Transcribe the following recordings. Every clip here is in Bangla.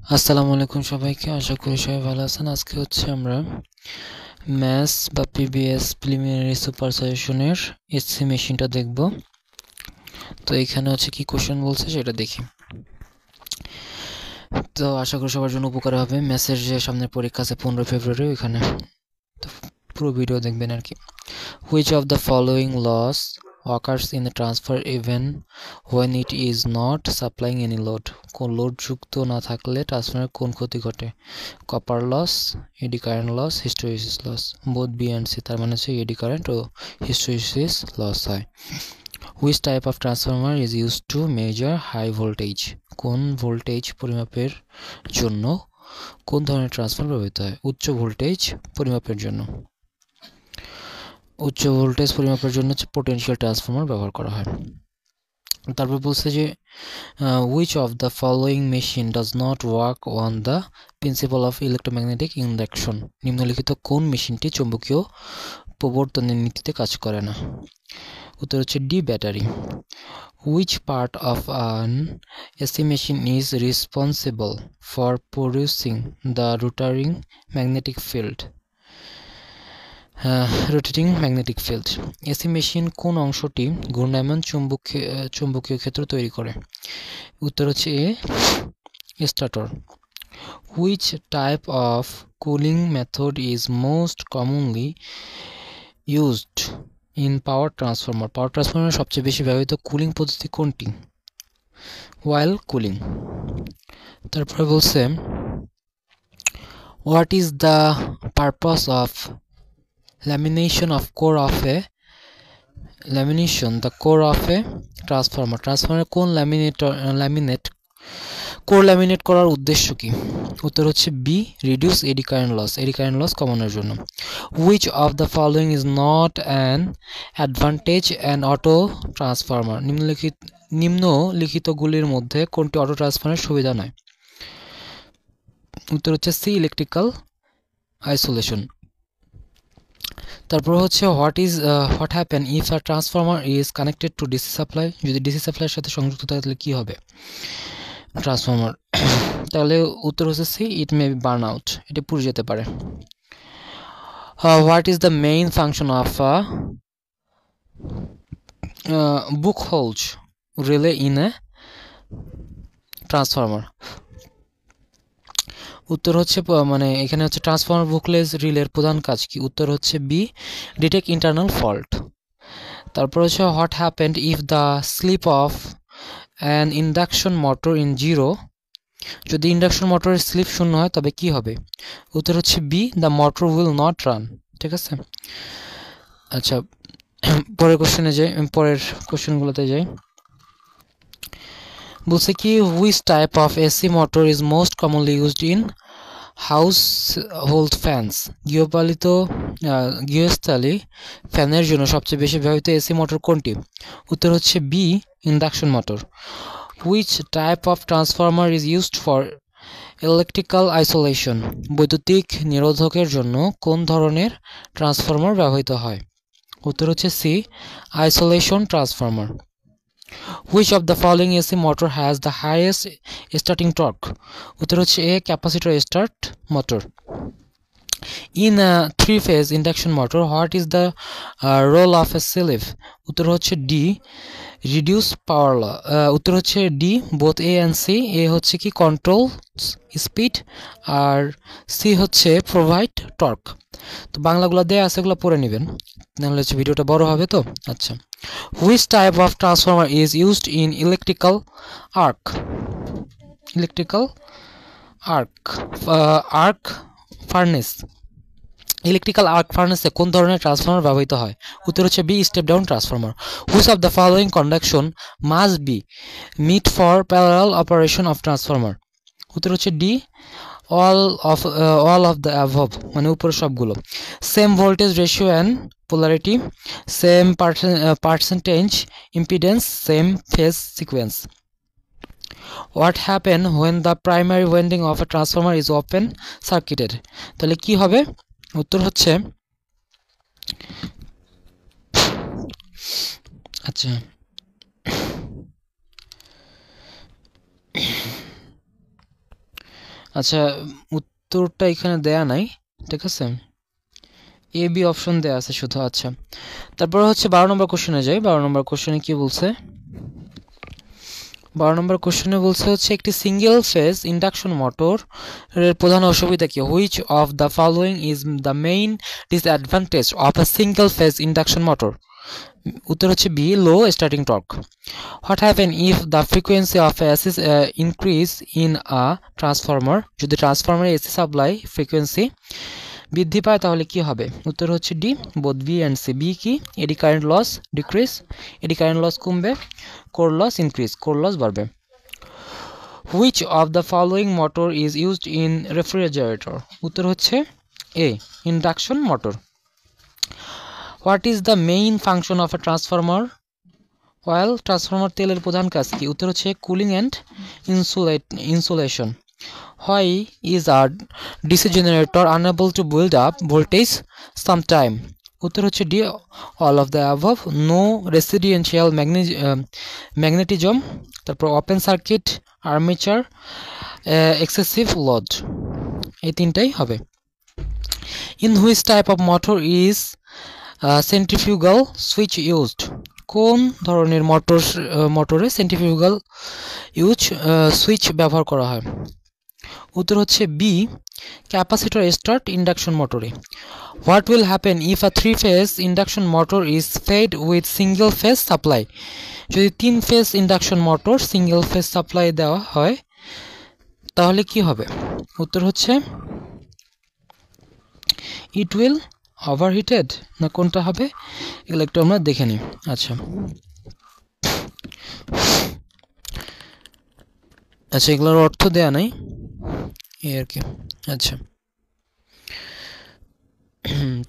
আসসালামু আলাইকুম সবাইকে, আশা করি সবাই ভালো আছেন। আজকে হচ্ছে আমরা ম্যাথস বা পিবিএস প্রিলিমিনারি সুপার সাজেশনের এসসি মেশিনটা দেখব। তো এখানে হচ্ছে কি কোশ্চেন বলছে সেটা দেখি। তো আশা করি সবার জন্য উপকার হবে। ম্যাথসের যে সামনে পরীক্ষা আছে 15 ফেব্রুয়ারি, ওইখানে তো পুরো ভিডিও দেখবেন আর কি। Which of the following loss occurs in the transfer even when it is not supplying any load? কোন লোড যুক্ত না থাকলে ট্রান্সফারের কোন ক্ষতি ঘটে? Copper loss, eddy current loss, hysteresis loss. Both B and C, তার মানে হচ্ছে এডি কারেন্ট ও হিস্টেরিসিস লস হয়। Which type of transformer is use to measure high voltage? কোন ভোল্টেজ পরিমাপের জন্য কোন ধরনের ট্রান্সফর্মার ব্যবহৃত হয়? উচ্চ ভোল্টেজ পরিমাপের জন্য। উচ্চ ভোল্টেজ পরিমাপের জন্য হচ্ছে পোটেনশিয়াল ট্রান্সফর্মার ব্যবহার করা হয়। তারপর বলছে যে which of the following machine does not work on the principle of electromagnetic induction? নিম্নলিখিত কোন মেশিনটি চৌম্বকীয় প্রবর্তনের নীতিতে কাজ করে না? উত্তর হচ্ছে D, battery. which part of an AC machine is responsible for producing the rotating magnetic field? AC machine কোন অংশটি ঘূর্ণায়মান চুম্বকীয় ক্ষেত্র তৈরি করে? উত্তর হচ্ছে A, stator. Which type of cooling method is most commonly used in power transformer? Power ট্রান্সফরমারের সবচেয়ে বেশি ব্যবহৃত কুলিং পদ্ধতি কোনটি? Oil cooling. তারপরে বলছে what is the purpose of lamination the core of a transformer? ট্রান্সফরমারের কোন কোর ল্যামিনেট করার উদ্দেশ্য কি? উত্তর হচ্ছে B, reduce eddy current loss কমানোর জন্য। Which of the following is not an advantage an auto transformer? নিম্নলিখিতগুলির মধ্যে কোনটি অটো ট্রান্সফরমারের সুবিধা নয়? উত্তর হচ্ছে সি, ইলেকট্রিক্যাল আইসোলেশন। তারপর হচ্ছে what happen if a transformer is connected to DC supply? যদি ডিসি সাপ্লাইয়ের সাথে সংযুক্ত থাকে তাহলে কী হবে ট্রান্সফরমার? তাহলে উত্তর হচ্ছে C, it may be burn out, এটা পুড়ে যেতে পারে। What is the main function of Buchholz relay in a transformer? উত্তর হচ্ছে মানে এখানে হচ্ছে ট্রান্সফরমার বুকলেজ রিলের প্রধান কাজ কি? উত্তর হচ্ছে বি, ডিটেক্ট ইন্টারনাল ফল্ট। তারপর হচ্ছে what happened if the slip of an induction motor in zero? যদি ইন্ডাকশন মোটরের স্লিপ শূন্য হয় তবে কি হবে? উত্তর হচ্ছে B, the motor will not run. ঠিক আছে, আচ্ছা পরের কোশ্চেনগুলোতে যাই। বলছে কি which type of AC motor is most commonly used in household fans? গৃহস্থালী ফ্যানের জন্য সবচেয়ে বেশি ব্যবহৃত এসি মোটর কোনটি? উত্তর হচ্ছে B, induction motor. Which type of transformer is used for electrical isolation? বৈদ্যুতিক নিরোধকের জন্য কোন ধরনের ট্রান্সফরমার ব্যবহৃত হয়? উত্তর হচ্ছে C, isolation transformer. Which of the following AC motor has the highest starting torque? উত্তর হচ্ছে A, capacitor start motor. In three phase induction motor what is the role of a sleeve? উত্তর হচ্ছে ডি, রিডিউস পাওয়ার ল। উত্তর হচ্ছে D, both A and C. A হচ্ছে কি কন্ট্রোল স্পিড, আর সি হচ্ছে প্রোভাইড টর্ক। তো বাংলাগুলো দেয়া আছে, এগুলো পড়ে নেবেন, নাহলে হচ্ছে ভিডিওটা বড় হবে। তো আচ্ছা, which type of transformer is used in electrical arc? Arc furnace. Electrical arc ফার্নেসে কোন ধরনের ট্রান্সফরমার ব্যবহৃত হয়? উত্তর হচ্ছে B, step down transformer. Which of the following conduction must be meet for parallel operation of transformer? উত্তর হচ্ছে D, all of the above, মানে উপরে সবগুলো। Same voltage ratio and polarity, same percentage impedance, same phase sequence. What happen when the primary winding of A transformer is open circuited? তাহলে কি হবে? উত্তর হচ্ছে আচ্ছা আচ্ছা, উত্তরটা এখানে দেয়া নাই, ঠিক আছে, এ বি অপশন দেয়া আছে শুধু। আচ্ছা, তারপর হচ্ছে 12 নম্বর কোশ্চেনে যাই। 12 নম্বর কোশ্চেনে কি বলছে? 12 নম্বর কোশ্চেনে বলছে হচ্ছে একটি সিঙ্গেল ফেজ ইন্ডাকশন মোটর এর প্রধান অসুবিধা কি? Which of the following is the main disadvantage of a single phase induction motor? উত্তর হচ্ছে B, low starting torque. What happen if the frequency of AC increase in a transformer? যদি ট্রান্সফর্মারের এসি সাপ্লাই ফ্রিকোয়েন্সি বৃদ্ধি পায় তাহলে কি হবে? উত্তর হচ্ছে D, both B and C. B কি? Eddy current loss decrease, eddy current loss কমবে, core loss increase, core loss বাড়বে। Which of the following motor is used in refrigerator? উত্তর হচ্ছে A, induction motor. What is the main function of a transformer oil? Transformer তেলের প্রধান কাজ কি? উত্তর হচ্ছে cooling and insulation. Why is a DC generator unable to build up voltage sometime? উত্তর হচ্ছে D, all of the above. No residential magnetism, তারপর open circuit, armature, excessive load, এই তিনটাই হবে। In which type of motor is centrifugal switch used? কোন ধরনের মোটরে সেন্ট্রিফিউগাল সুইচ ব্যবহার করা হয়? উত্তর হচ্ছে বি, ক্যাপাসিটর স্টার্ট ইন্ডাকশন মোটরে। What will happen if a 3 phase induction motor is fed with single phase supply? যদি 3 phase induction motor single phase supply দেওয়া হয় তাহলে কি হবে? উত্তর হচ্ছে ইট উইল ওভারহিটেড, না কোনটা হবে এগুলো একটু আমরা দেখে নিই। আচ্ছা আচ্ছা, এগুলোর অর্থ দেয়া নাই এই আর কি। আচ্ছা,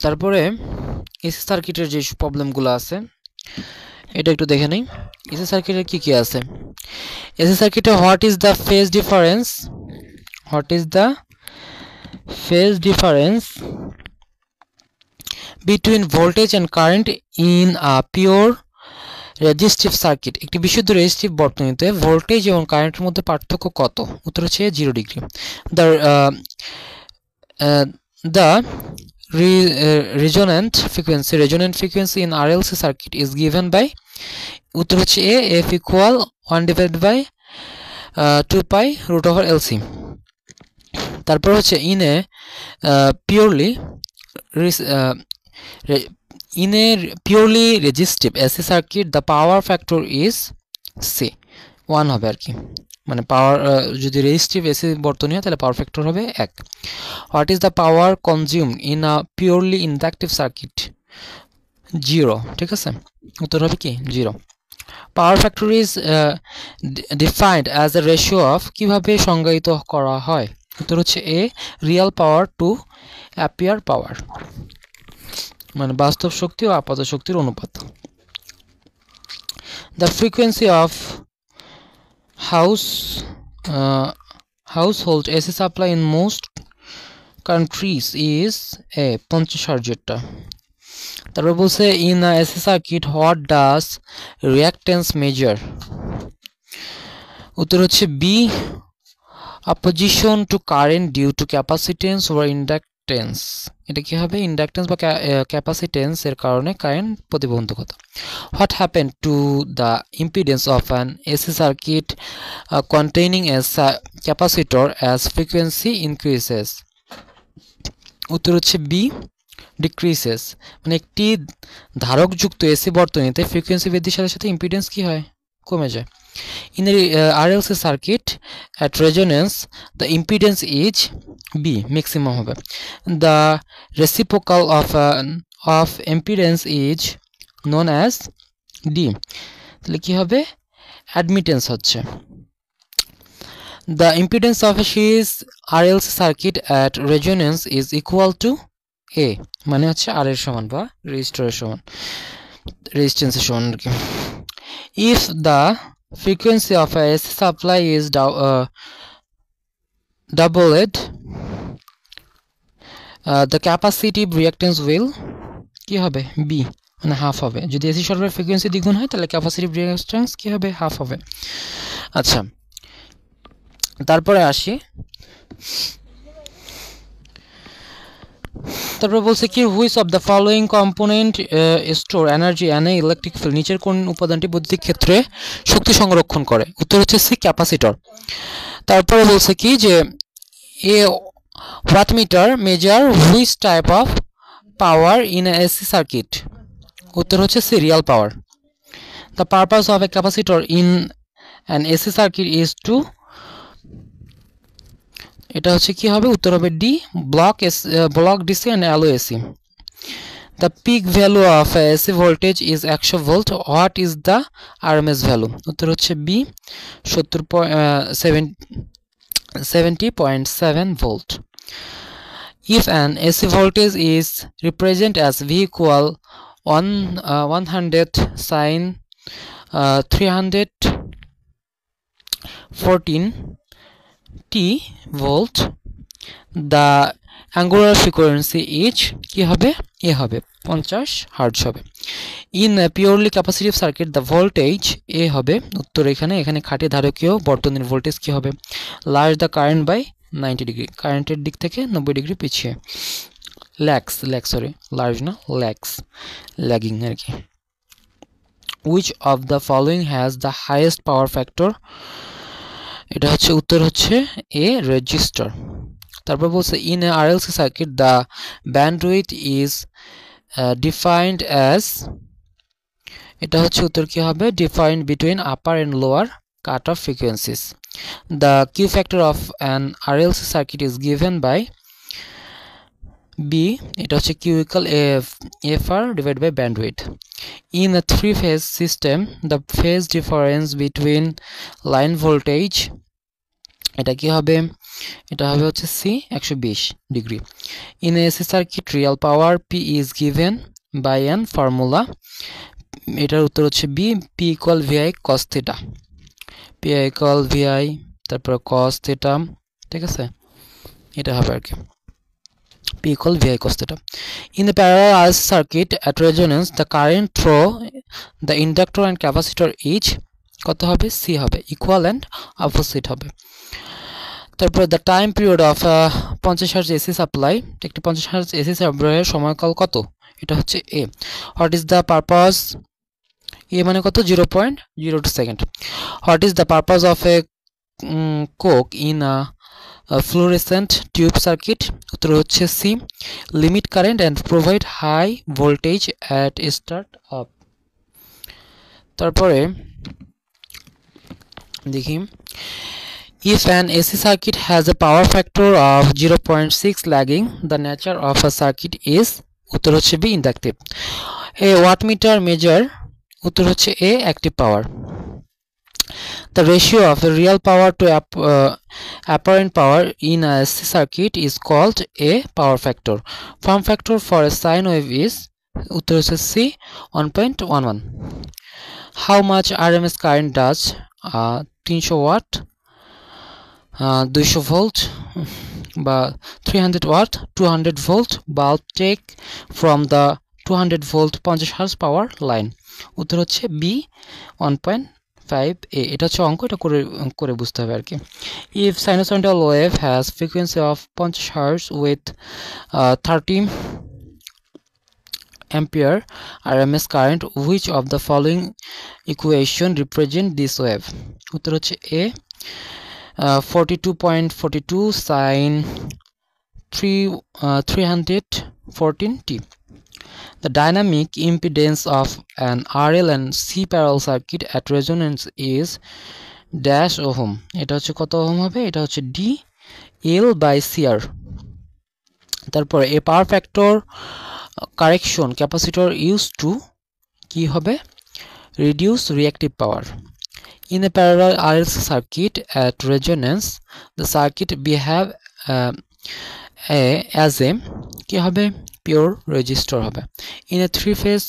তারপরে এসি সার্কিটের যে প্রবলেমগুলো আছে এটা একটু দেখে নিই। এসি সার্কিটের কি কি আছে? এসি সার্কিটে what is the phase difference? What is the phase difference between voltage and current in a pure resistive circuit? একটি বিশুদ্ধ রেজিস্টিভ বর্তনীতে ভোল্টেজ এবং কারেন্টের মধ্যে পার্থক্য কত? উত্তর হচ্ছে 0 degree. The resonant frequency in RLC circuit is given by? উত্তর হচ্ছে এ, f equal 1 divided by 2 pi root over LC। তারপর হচ্ছে in a purely resistive AC circuit the power factor is C, 1 হবে আর কি, মানে পাওয়ার যদি রেজিস্টিভ এসি বর্তনী হয় তাহলে পাওয়ার ফ্যাক্টর হবে 1। What is the power consumed in a purely inductive circuit? 0, ঠিক আছে, উত্তর হবে কি 0। Power factor is defined as a ratio of, কিভাবে সংজ্ঞায়িত করা হয়? উত্তর হচ্ছে এ, রিয়েল পাওয়ার টু অ্যাপিয়ার পাওয়ার, মানে বাস্তব শক্তি ও আপাত শক্তির অনুপাত। The frequency of household AC supply in most countries is a 50 হার্জেরটা। তারপর বলছে in a AC circuit what does reactance measure? উত্তর হচ্ছে B, opposition to current due to capacitance or inductance। এটা কি হবে? ইন্ডাকটেন্স বা ক্যাপাসিটেন্স এর কারণে কারেন্ট প্রতিবন্ধকতা। What happened to the impedance of an AC circuit containing a capacitor as frequency increases? উত্তর হচ্ছে বি, decreases, মানে একটি ধারকযুক্ত এসি বর্তনীতে ফ্রিকোয়েন্সি বৃদ্ধির সাথে সাথে ইম্পিডেন্স কি হয়? কমে যায়। In the RLC circuit at resonance the impedance is B, maximum হবে। The reciprocal of impedance is known as D, তাহলে কি হবে? অ্যাডমিটেন্স হচ্ছে। The impedance of a series RLC circuit at resonance is equal to A, মানে হচ্ছে R এর সমান বা রেজিস্টরের সমান, রেজিস্ট্যান্সের সমান আর কি। If the frequency of a AC supply is doubled the capacitive reactance will কি হবে? বি, মানে হাফ হবে। যদি এসি সরবরাহের ফ্রিকোয়েন্সি দ্বিগুণ হয় তাহলে ক্যাপাসিটিভ রিঅ্যাকট্যান্স কি হবে? হাফ হবে। আচ্ছা, তারপরে আসি তারপর বলছে কি which of the following component store energy an electric field, নিচের কোন উপাদানটি বৈদ্যুতিক ক্ষেত্রে শক্তি সংরক্ষণ করে? উত্তর হচ্ছে সি ক্যাপাসিটর। তারপরে বলছে কি যে a wattmeter measure which type of power in a AC circuit? উত্তর হচ্ছে C real power. The purpose of a capacitor in an AC circuit is to, এটা হচ্ছে কি হবে? উত্তর হবে D block DC and allow AC. The peak value of AC voltage is 100 volt, what is the RMS value? উত্তর হচ্ছে B 70.7 volt. If an AC voltage is represented as V equal 100 sin 314 t volt, the angular frequency is কি হবে? এ হবে 50 হার্টজ হবে। In purely capacitive circuit the voltage a হবে, উত্তর এখানে খাঁটি ধারকীয় বর্তনীর ভোল্টেজ কি হবে? Large the current by 90 degree, কারেন্টের দিক থেকে 90 ডিগ্রি পিছিয়ে। লার্জ না ল্যাগিং আর কি। Which of the following has the highest power factor? এটা হচ্ছে উত্তর হচ্ছে এ রেজিস্টার। তারপর বলছে in a RLC circuit the bandwidth is defined as, এটা হচ্ছে উত্তর কি হবে? Defined between upper and lower cut off frequencies. The Q factor of an RLC circuit is given by B, এটা হচ্ছে Q equal F R divide by bandwidth. In a three phase system the phase difference between line voltage, এটা কি হবে? এটা হবে হচ্ছে C 120 degree. In AC circuit real power P is given by an formula, এটার উত্তর হচ্ছে B P equal VI cos theta, P equal VI তারপর কস থিটা, ঠিক আছে? এটা হবে আর কি P equal VI cos theta. In the parallel RLC circuit at resonance the current through the inductor and capacitor each কত হবে? সি হবে, ইকুয়াল অ্যান্ড অপোজিট হবে। তারপর the time period of 50 hertz AC supply, একটি 50 হার্জ এসি সরবরাহের সময়কাল কত? এটা হচ্ছে A. What is the purpose, A মানে কত? 0.02 second. What is the purpose of a choke in a fluorescent tube circuit? উত্তর হচ্ছে C limit current and provide high voltage at start up. তারপরে দেখি if an AC circuit has a power factor of 0.6 lagging, the nature of a circuit is, উত্তর হচ্ছে B inductive. A wattmeter measure, উত্তর হচ্ছে এ active power. The ratio of a real power to apparent power in a AC circuit is called a power factor. Form factor for a sine wave is, উত্তর হচ্ছে C 1.11. How much RMS current does 300 watt 200 volt বা 300 watt 200 volt bulb take from the 200 volt 50 hertz power line? উত্তর হচ্ছে বি 1.5 এ। এটা হচ্ছে অঙ্ক, এটা করে বুঝতে হবে আর কি। If sinusoidal wave has frequency of 50 hertz with 30 ampere RMS current, which of the following equation represent this wave? উত্তর হচ্ছে এ 42.42 sin 314 t. The dynamic impedance of an RL and C parallel circuit at resonance is dash ohm. এটা হচ্ছে কত ওহম হবে? এটা হচ্ছে ডি এল বাই সিআর। তারপরে a power factor correction capacitor use to কি হবে? Reduce reactive power. In a parallel RLC circuit at resonance, the circuit behave as a কি হবে? পিওর রেজিস্টর হবে। In a three-phase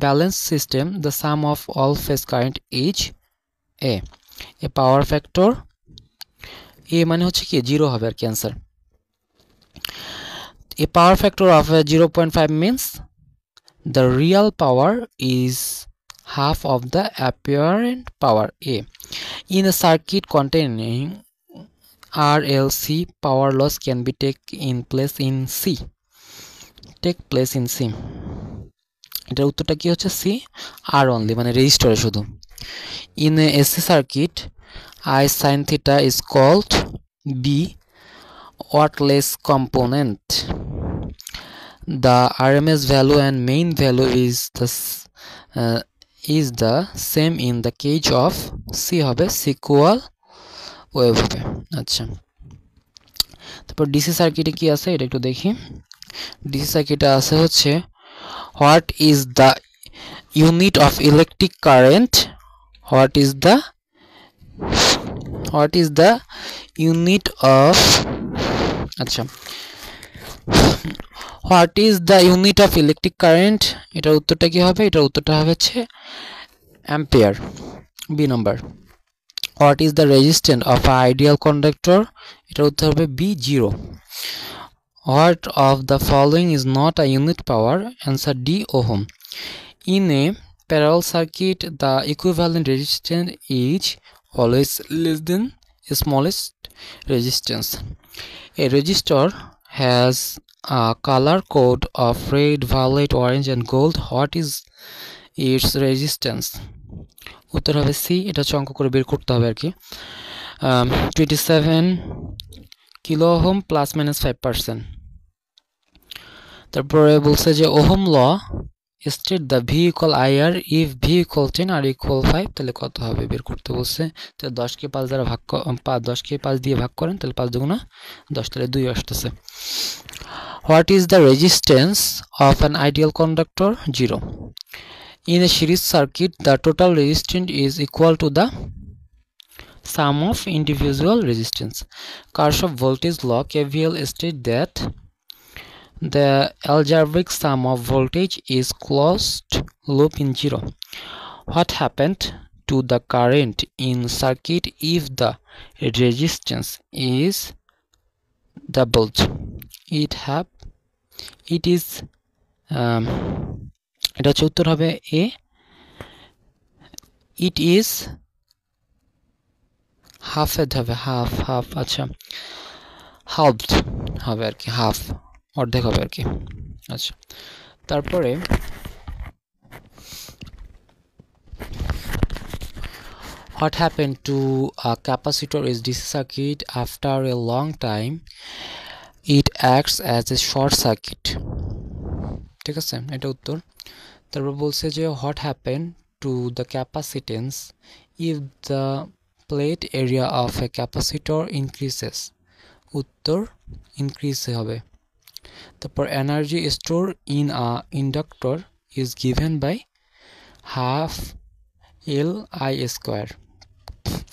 balanced system, the sum of all phase current is a power factor, a মানে হচ্ছে কি 0 হবে আর কি answer. A power factor of 0.5 means the real power is half of the apparent power A. In a circuit containing RLC power loss can be take place in C. এটার উত্তরটা কি হচ্ছে C, R only, মানে রেজিস্টরে শুধু। In a AC circuit, I sin theta is called B wattless component. The RMS value and main value is the same in the case of C হবে sequential wave হবে। আচ্ছা, তারপর ডিসি সার্কিটে কি আছে এটা একটু দেখি। ডিসি সার্কিটে আছে হচ্ছে what is the unit of electric current, what is the unit of আচ্ছা what is the unit of electric current, এটার উত্তরটা কি হবে? এটার উত্তরটা হবে হচ্ছে ampere, B number. what is the resistance of an ideal conductor, এটার উত্তর হবে B 0। what of the following is not a unit power, answer D ohm। in a parallel circuit the equivalent resistance is always less than smallest resistance. A resistor has a color code of red, violet, orange and gold. What is its resistance? উত্তর হবে সি। এটা অঙ্ক করে বের করতে হবে আর কি। 27 কিলো ওহম প্লাস মাইনাস 5%। তারপরে বলছে যে ohm law state the V equal IR if V equal 10 R equal 5, তাহলে কত হবে বের করতে বলছে। তাহলে 10কে 5 দ্বারা ভাগ 10কে 5 দিয়ে ভাগ করেন, তাহলে 5 দুগুণা 10, তাহলে 2 আসতেছে। What is the resistance of an ideal conductor? 0। In a series circuit the total resistance is equal to the sum of individual resistance. Kirchhoff voltage law KVL states that the algebraic sum of voltage is closed loop in 0. What happened to the current in circuit if the resistance is doubled? It is এটা হচ্ছে উত্তর হবে এ, it is হাফেদ হবে, হাফ আচ্ছা হাফড হবে আর কি, হাফ অর্ধেক হবে আর কি। আচ্ছা, তারপরে what happened to a capacitor is DC circuit after a long time it acts as a short circuit, ঠিক আছে, এটা উত্তর। তারপর বলছে যে what happened to the capacitance if the plate area of a capacitor increases, উত্তর increase হবে। তারপর energy stored in a inductor is given by half L I square,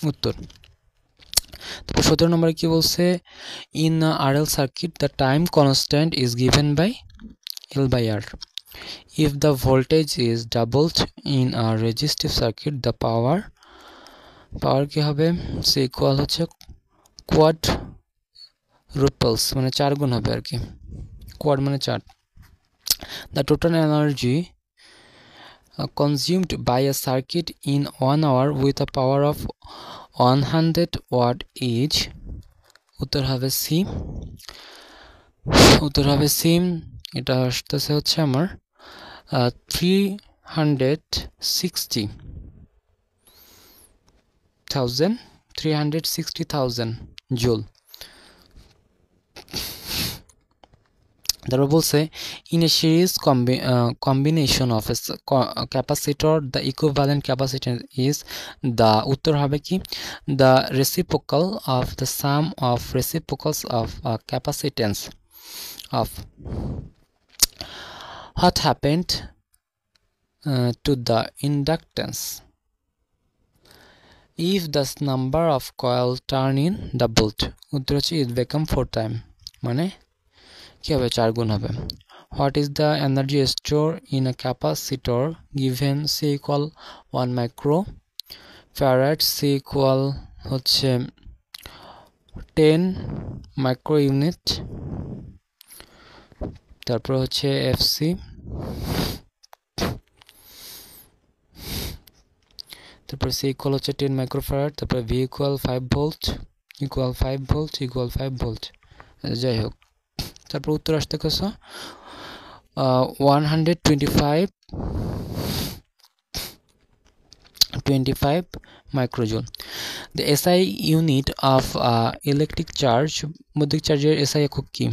উত্তর। তারপর 17 নম্বরে কি বলছে in a RL circuit the time constant is given by L by R. If the voltage is doubled in a resistive circuit the power কি হবে? সে ইকুয়াল হচ্ছে কোয়াড রুপলস, মানে 4 গুণ হবে আর কি, কোয়াড মানে 4। The total energy consumed by a circuit in 1 hour with a power of 100 watt is, উত্তর হবে সি, এটা আসতেছে হচ্ছে আমার 360,000 জুল। তারপর বলছে in a series combination of a capacitor the equivalent capacitance is the, উত্তর হবে কি the reciprocal of the sum of reciprocals of capacitance of. What happened to the inductance if the number of coil turn in doubled? উত্তর হচ্ছে it become 4 time, মানে কি হবে 4 গুণ হবে। What is the energy stored in a capacitor given C equal 1 micro farad, C equal হচ্ছে 10 মাইক্রো ইউনিট, তারপর হচ্ছে FC, তারপর C equal হচ্ছে 10 মাইক্রোফ্যারাড, তারপর V equal 5 volt, equal 5 volt equal 5 volt. যাই হোক, তারপর উত্তর আসতে কত 125 microjoule. The SI unit of electric charge, বৈদ্যুতিক চার্জের SI একক কি?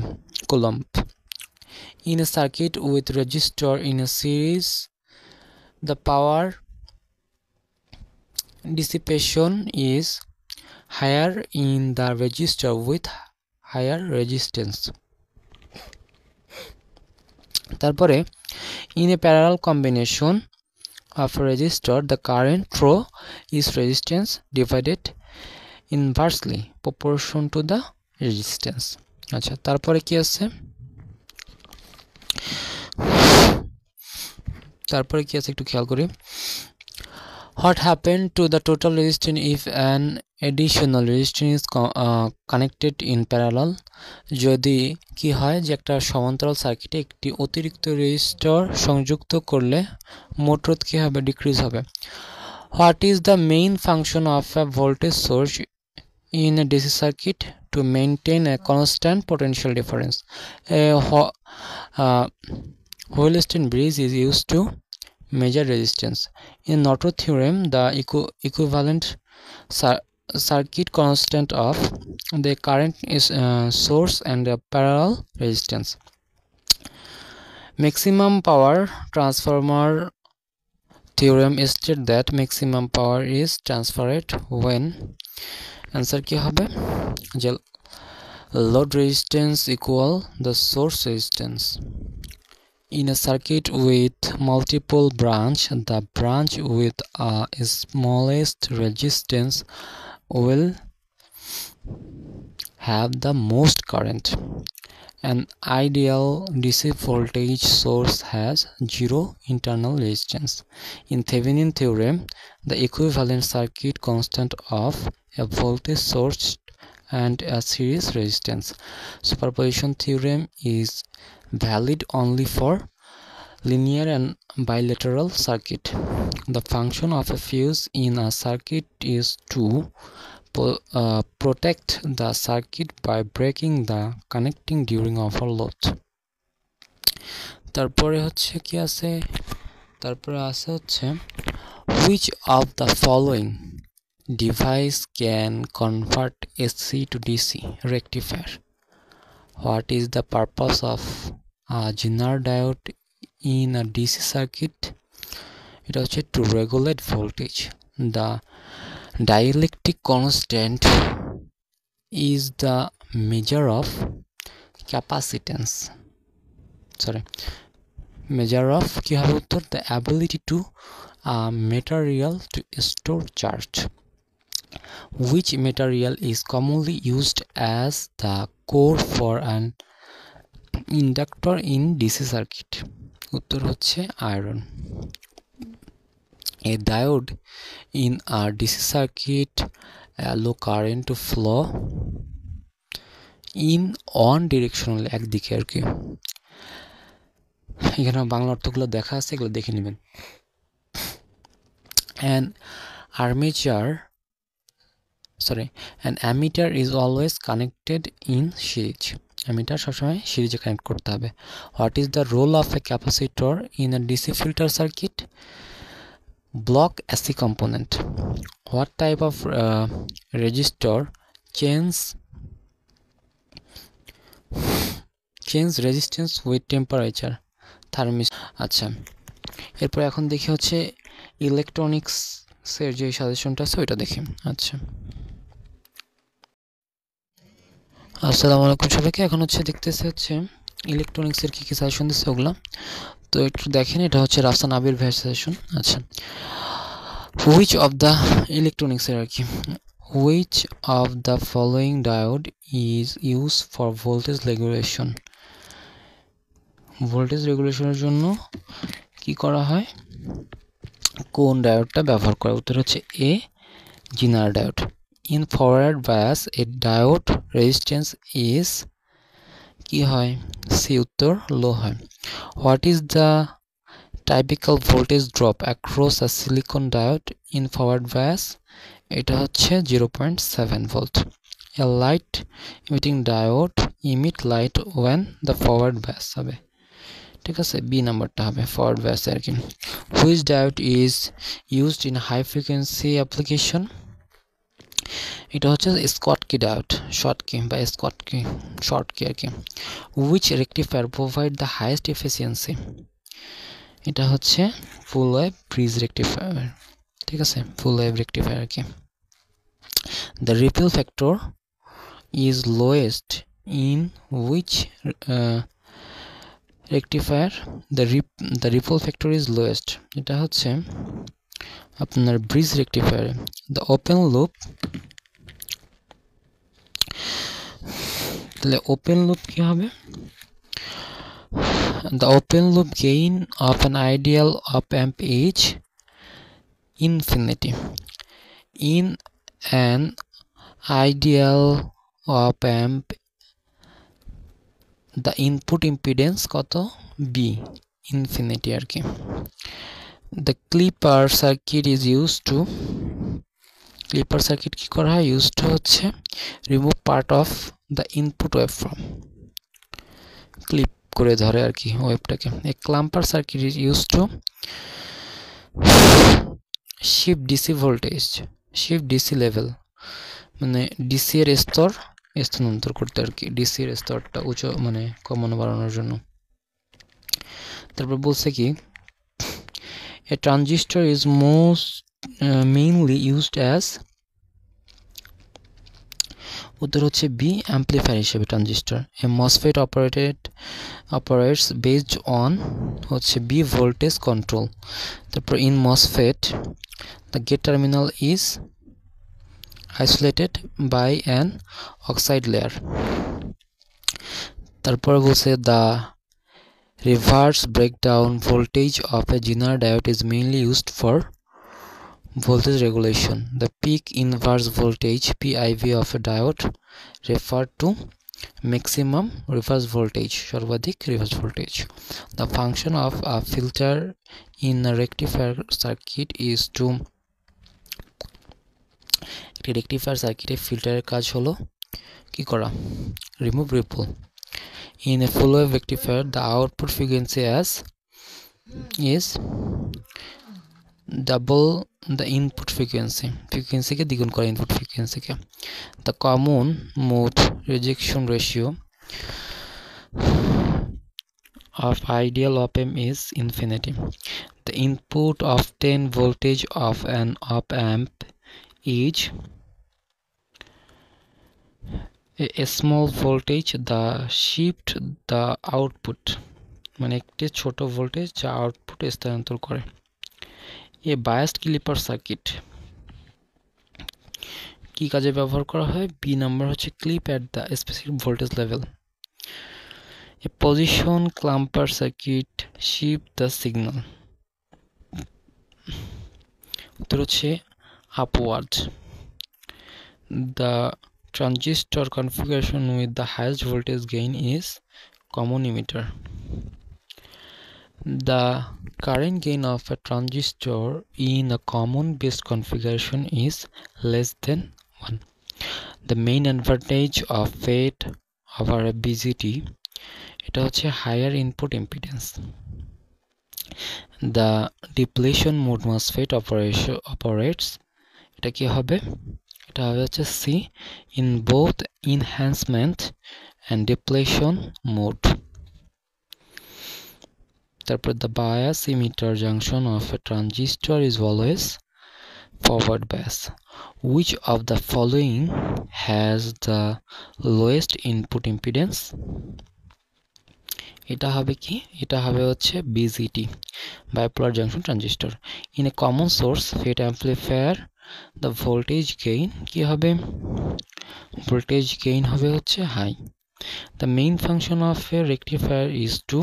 coulomb. In a circuit with resistor in a series, the power dissipation is higher in the resistor with higher resistance. তারপরে in a parallel combination of a resistor, the current through is resistance divided inversely proportion to the resistance. আচ্ছা, তারপরে কি আছে? একটু খেয়াল করি। What happened to the total resistance if an additional resistance is connected in parallel? যদি কি হয় যে একটা সমান্তরাল সার্কিটে একটি অতিরিক্ত রেজিস্টর সংযুক্ত করলে মোট রোধ কি হবে? ডিক্রিজ হবে। What is the main function of a voltage source in a DC circuit? To maintain a constant potential difference. A Wheelstone bridge is used to measure resistance. In Norton theorem, the equivalent circuit constant of the current is source and a parallel resistance. Maximum power transformer theorem states that maximum power is transferred when answer কি হবে যে load resistance equal the source resistance. In a circuit with multiple branch, the branch with smallest resistance will have the most current. An ideal DC voltage source has zero internal resistance. In Thevenin theorem, the equivalent circuit constant of a voltage source and a series resistance. Superposition theorem is valid only for linear and bilateral circuit. The function of a fuse in a circuit is to protect the circuit by breaking the connecting during overload. তারপরে হচ্ছে কি আছে? তারপরে আছে হচ্ছে which of the following device can convert AC to DC rectifier? What is the purpose of a Zener diode in a DC circuit? এটা হচ্ছে to regulate voltage. The dielectric constant is the measure of capacitance. Measure of কি হবে উত্তর? The ability to material to store charge. Which material is commonly used as the core for an inductor in DC circuit? উত্তর হচ্ছে iron. A diode in a DC circuit allow current to flow in on directionally, একদিকে আর কি। এখানে বাংলা অর্থগুলো দেখা আছে, এগুলো দেখে নেবেন। An ammeter is always connected in series. Ammeter সবসময় সিরিজে কানেক্ট করতে হবে। What is the role of a capacitor in a DC filter circuit? Block AC component. What type of resistor change resistance with temperature? Thermistor. আচ্ছা, এরপর এখন দেখি হচ্ছে ইলেকট্রনিক্স এর যে সাজেশনটা আছে ওইটা দেখি। আচ্ছা, আসসালামু আলাইকুম সবাইকে। এখন হচ্ছে দেখতেছে হচ্ছে ইলেকট্রনিক্স এর কি কি সাজেশন দিচ্ছে ওগুলা, তো একটু দেখেন। এটা হচ্ছে রাফসান আবির ভাইয়ের সাজেশন। আচ্ছা, which of the electronics এর আর কি which of the following diode is used for voltage regulation? Voltage রেগুলেশনের জন্য কি করা হয়, কোন ডায়োডটা ব্যবহার করা? উত্তর হচ্ছে A, zener diode. In forward bias a diode resistance is কি হয়? সি উত্তর লো হয়। What is the typical voltage drop across a silicon diode in forward bias? এটা হচ্ছে 0.7 volt. a light emitting diode emit light when the forward bias হবে ঠিক আছে বি নাম্বারটা হবে ফরওয়ার্ড বায়াস আর কি which diode is used in high frequency application এটা হচ্ছে স্কটকি ডায়োড শর্টকি বা শর্টকি আর কি which rectifier provide the highest efficiency এটা হচ্ছে ফুল ওয়েভ ব্রিজ রেকটিফায়ার ঠিক আছে ফুল ওয়েভ রেকটিফায়ার আর কি the repel factor is lowest in which rectifier the ripple factor is lowest এটা হচ্ছে আপনার bridge rectifier the open loop তাহলে ওপেন লুপ কি হবে the open loop gain of an ideal op amp is infinity in an ideal op amp the input impedance কত b infinity আর কি the clipper circuit is used to clipper circuit কি করা হয় used to হচ্ছে remove part of the input waveform clip করে ধরে আর কি ওয়েভটাকে a clamper circuit is used to shift dc voltage shift dc level মানে dc এর স্তর স্থানান্তর করতে আর কি ডিসি এর স্তরটা উঁচু মানে কমানো বাড়ানোর জন্য তারপর বলছে কি a transistor is mainly used as উত্তর হচ্ছে বি অ্যাম্পলিফায়ার হিসেবে transistor a MOSFET operates based on হচ্ছে বি ভোল্টেজ কন্ট্রোল তারপর in MOSFET the gate terminal is isolated by an oxide layer তারপর বলছে the reverse breakdown voltage of a Zener diode is mainly used for voltage regulation the peak inverse voltage PIV of a diode referred to maximum reverse voltage সর্বাধিক reverse voltage the function of a filter in a rectifier circuit is to rectifier সার্কিটে ফিল্টারের কাজ হলো কি করা remove ripple in a full wave rectifier the output frequency is double the input frequency কে দ্বিগুণ করে input ফ্রিকোয়েন্সিকে the common mode rejection ratio of ideal op amp is infinity the input of 10 voltage of an op amp is a small voltage the shift the output মানে একটি ছোট ভোল্টেজ যা আউটপুট স্থানান্তর করে এ বায়াসড ক্লিপার সার্কিট কি কাজে ব্যবহার করা হয় বি নাম্বার হচ্ছে clip at the specific voltage level a position clamper circuit shift the signal উত্তর হচ্ছে upward the transistor configuration with the highest voltage gain is common emitter the current gain of a transistor in a common base configuration is less than 1 the main advantage of FET over a BJT এটা হচ্ছে higher input impedance the depletion mode MOSFET operates এটা কি হবে এটা হবে হচ্ছে C in both enhancement and depletion mode তারপর the bias emitter junction of a transistor is always forward bias which of the following has the lowest input impedance এটা হবে কি এটা হবে হচ্ছে BJT bipolar junction transistor in a common source FET amplifier the voltage gain কি হবে voltage gain হবে হচ্ছে high the main function of a rectifier is to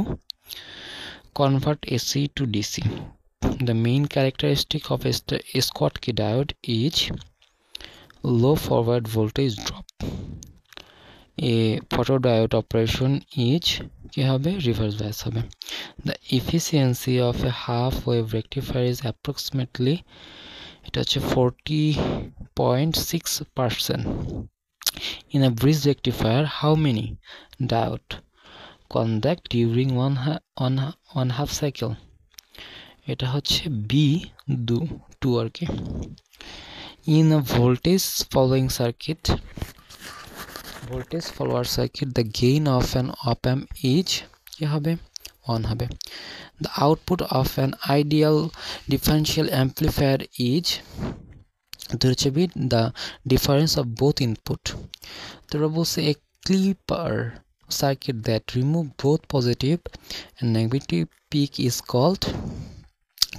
convert AC to DC the main characteristic of a Schottky diode is low forward voltage drop a photodiode operation is কি হবে reverse bias হবে the efficiency of a half wave rectifier is approximately এটা হচ্ছে 40.6% In a bridge rectifier, how many diode conduct during one half cycle? এটা হচ্ছে বি টু আর কি। In a voltage follower circuit, the gain of an op-amp is কি হবে 1 হবে। The output of an ideal differential amplifier is the difference of both input। তোরা বলছে a clipper circuit that remove both positive and negative peak is called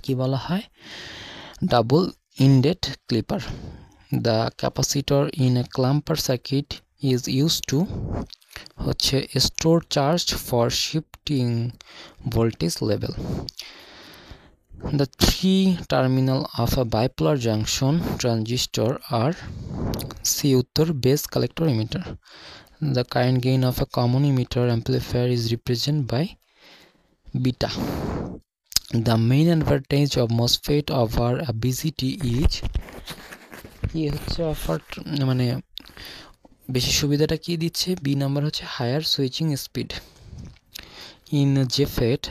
কি বলা হয় double ended clipper। The capacitor in a clamper circuit is used to হচ্ছে store charge for shifting voltage level। The three terminal of a bipolar junction transistor are C uttor base collector emitter। The current gain of a common emitter amplifier is represented by beta। The main advantage of MOSFET over a BJT is কি হচ্ছে অফার মানে বেশি সুবিধাটা কি দিচ্ছে বি নাম্বার হচ্ছে higher switching speed. In JFET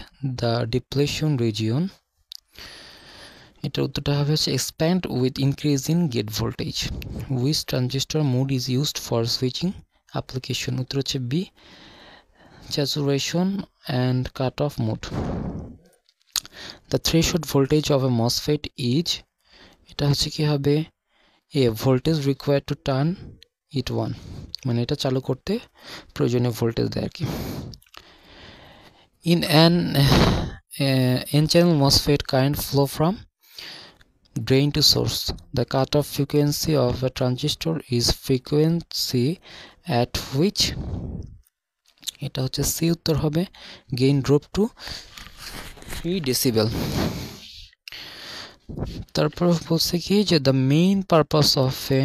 the depletion region এটার উত্তরটা হবে হচ্ছে expand with increase in gate voltage। Which transistor mode is used for switching application? উত্তর হচ্ছে B saturation and cutoff mode। The threshold voltage of a MOSFET is এটা হচ্ছে কি হবে a voltage required to turn it on মানে এটা চালু করতে প্রয়োজনীয় ভোল্টেজ দেয় আর কি। In an n-channel MOSFET, current flow from drain to source। The cutoff frequency of a transistor is frequency at which এটা হচ্ছে সি উত্তর হবে gain drop to 3 decibel। তারপর বলছে কি যে the main purpose of a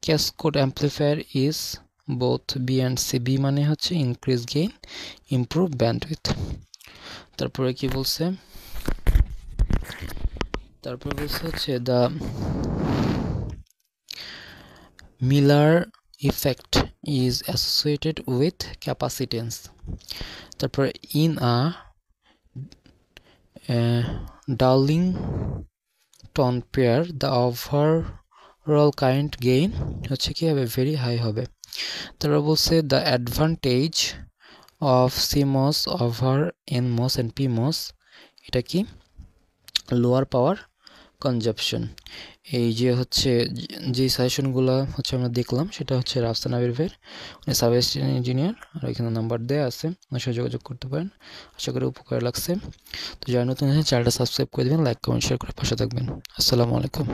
cascade amplifier is both B and C। B মানে হচ্ছে increase gain improve bandwidth। তারপরে কি বলছে হচ্ছে the Miller effect is associated with capacitance। তারপরে in a Darlington pair the overall current gain হচ্ছে কি হবে very high হবে। তারপর বলছে the advantage of CMOS over NMOS and PMOS এটা কি lower power consumption। এই যে হচ্ছে যে সাজেশনগুলো হচ্ছে আমরা দেখলাম সেটা হচ্ছে রাফসান আবির ভাইয়ের, উনি সাব ইঞ্জিনিয়ার, আর এখানে নাম্বার দেওয়া আছে, ওনার সাথে যোগাযোগ করতে পারেন। আশা করি উপকার লাগছে। তো যারা নতুন আছেন চ্যানেলটা সাবস্ক্রাইব করে দেবেন, লাইক কমেন্ট শেয়ার করে পাশে থাকবেন। আসসালামু আলাইকুম।